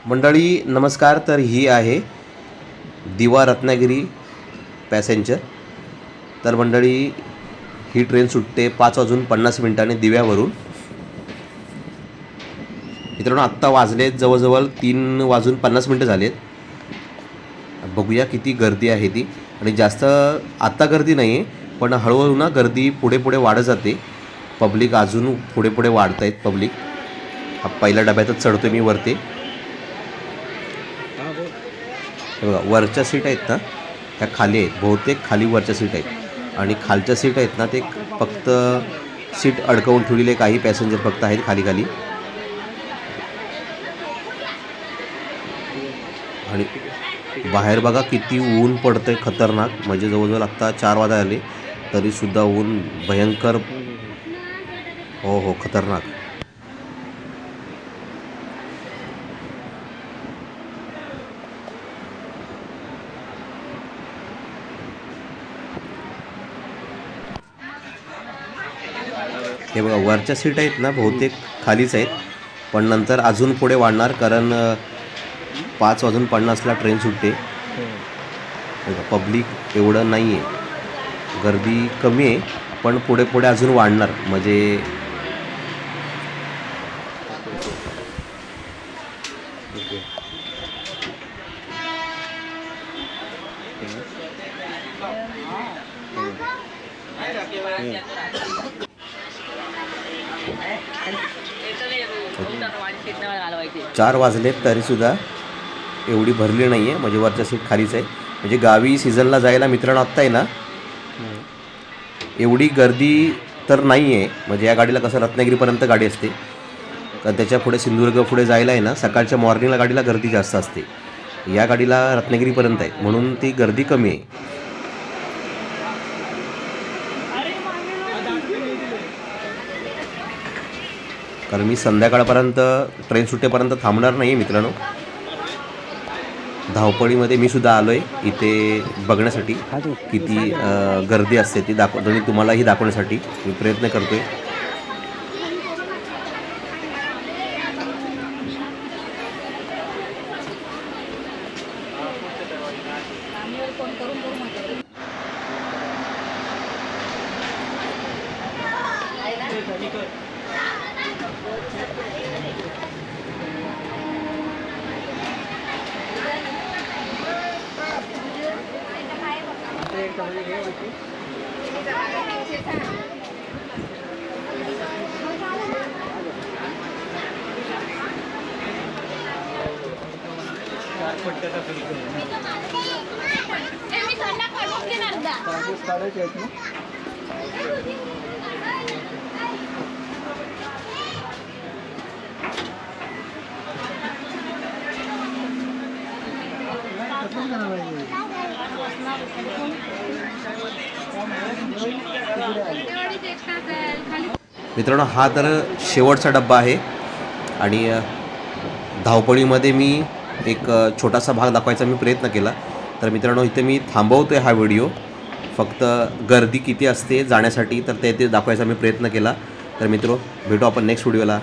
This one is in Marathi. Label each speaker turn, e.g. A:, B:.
A: मंडळी नमस्कार. तर ही आहे दिवा रत्नागिरी पॅसेंजर. तर मंडळी ही ट्रेन सुटते 5:50 दिव्यावरून. मित्रांनो आत्ता वाजलेत जवळजवळ 3:50 झालेत. बघूया किती गर्दी आहे ती. आणि जास्त आत्ता गर्दी नाही आहे, पण हळूहळू ना गर्दी पुढे पुढे वाढत जाते. पब्लिक अजून पुढे पुढे वाढत आहेत पब्लिक. हा पहिल्या डब्यातच चढतो मी वरती. बघा वरच्या सीट आहेत ना त्या खाली आहेत, बहुतेक खाली वरच्या सीट आहेत. आणि खालच्या सीट आहेत ना ते फक्त सीट अडकवून ठेवलेले काही पॅसेंजर फक्त आहेत खाली खाली. आणि बाहेर बघा किती ऊन पडतंय खतरनाक. म्हणजे जवळजवळ आत्ता 4 वाजता आले तरीसुद्धा ऊन भयंकर. हो हो खतरनाक. हे बघा वरच्या सीट आहेत ना बहुतेक खालीच आहेत, पण नंतर अजून पुढे वाढणार कारण 5:50 ट्रेन सुटते. पब्लिक एवढं नाही आहे, गर्दी कमी आहे, पण पुढे पुढे अजून वाढणार. म्हणजे चार वाजलेत तरीसुद्धा एवढी भरली नाही आहे. म्हणजे वरच्या सीट खालीच आहे. म्हणजे गावी सीझनला जायला मित्रांनो आत्ता आहे ना एवढी गर्दी तर नाही आहे. म्हणजे या गाडीला कसं रत्नागिरीपर्यंत गाडी असते, कारण त्याच्या पुढे सिंधुदुर्ग पुढे जायला आहे ना सकाळच्या मॉर्निंगला गाडीला गर्दी जास्त असते. या गाडीला रत्नागिरीपर्यंत आहे म्हणून ती गर्दी कमी आहे. कारण मी संध्याकाळपर्यंत ट्रेन सुटेपर्यंत थांबणार नाही मित्रांनो. धावपळीमध्ये मी सुद्धा आलो आहे इथे बघण्यासाठी किती गर्दी असते ती दाखवतो आणि तुम्हालाही दाखवण्यासाठी मी प्रयत्न करतो आहे. मित्रांनो हा तर शेवटचा डब्बा आहे आणि धावपळीमध्ये मी एक छोटासा भाग दाखवायचा मी प्रयत्न केला. तर मित्रांनो इथे मी थांबवतो आहे हा व्हिडिओ. फक्त गर्दी किती असते जाण्यासाठी तर ते दाखवायचा मी प्रयत्न केला. तर मित्रो भेटू आपण नेक्स्ट व्हिडिओला.